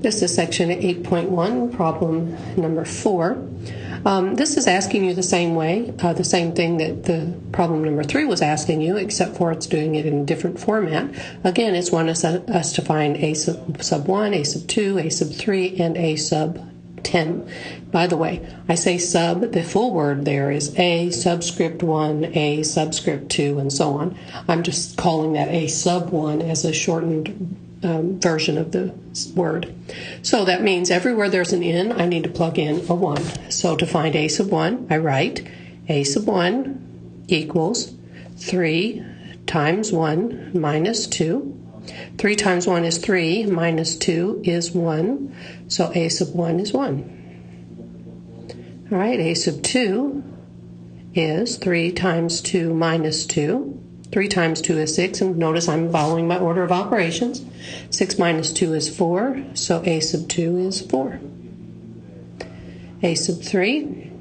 This is section 8.1, problem number 4. This is asking you the same way, the same thing that the problem number 3 was asking you, except for it's doing it in a different format. Again, it's wanting us to find a sub 1, a sub 2, a sub 3, and a sub 10. By the way, I say sub, the full word there is a subscript 1, a subscript 2, and so on. I'm just calling that a sub 1 as a shortened version of the word. So that means everywhere there's an n, I need to plug in a 1. So to find a sub 1, I write a sub 1 equals 3 times 1 minus 2. 3 times 1 is 3, minus 2 is 1, so a sub 1 is 1. All right, a sub 2 is 3 times 2 minus 2. 3 times 2 is 6, and notice I'm following my order of operations. 6 minus 2 is 4, so a sub 2 is 4. A sub 3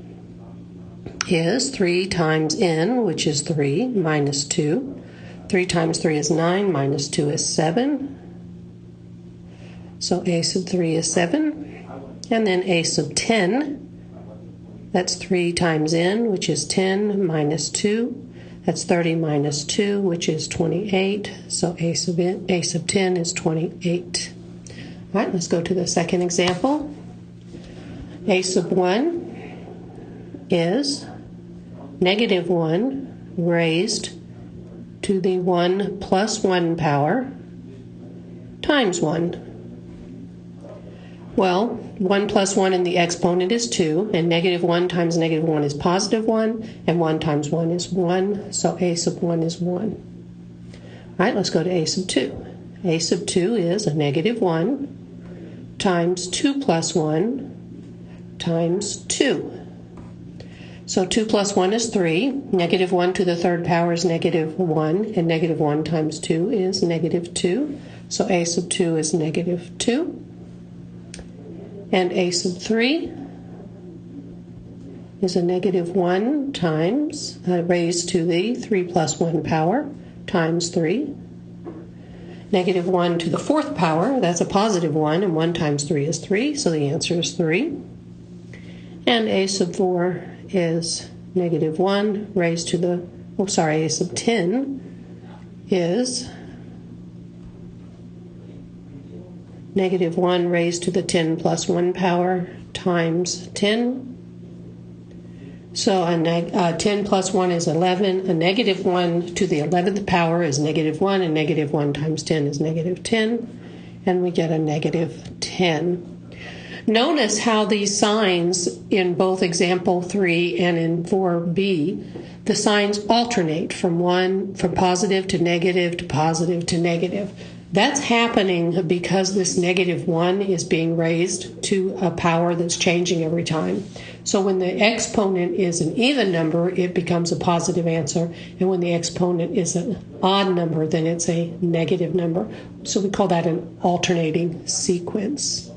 is 3 times n, which is 3, minus 2. 3 times 3 is 9, minus 2 is 7. So a sub 3 is 7. And then a sub 10, that's 3 times n, which is 10, minus 2. That's 30 minus 2, which is 28. So a sub 10 is 28. All right, let's go to the second example. A sub 1 is negative 1 raised to the 1 plus 1 power times 1. Well, 1 plus 1 in the exponent is 2, and negative 1 times negative 1 is positive 1, and 1 times 1 is 1, so a sub 1 is 1. All right, let's go to a sub 2. A sub 2 is a negative 1 times 2 plus 1 times 2. So 2 plus 1 is 3. Negative 1 to the third power is negative 1, and negative 1 times 2 is negative 2. So a sub 2 is negative 2. And a sub 3 is a negative 1 times, raised to the 3 plus 1 power, times 3. Negative 1 to the fourth power, that's a positive 1, and 1 times 3 is 3, so the answer is 3. And a sub 4 is negative 1 raised to the, a sub 10 is negative 1 raised to the 10 plus 1 power times 10. So 10 plus 1 is 11. A negative 1 to the 11th power is negative 1, and negative 1 times 10 is negative 10. And we get a negative 10. Notice how these signs in both example 3 and in 4b, the signs alternate from positive to negative to positive to negative. That's happening because this negative 1 is being raised to a power that's changing every time. So when the exponent is an even number, it becomes a positive answer. And when the exponent is an odd number, then it's a negative number. So we call that an alternating sequence.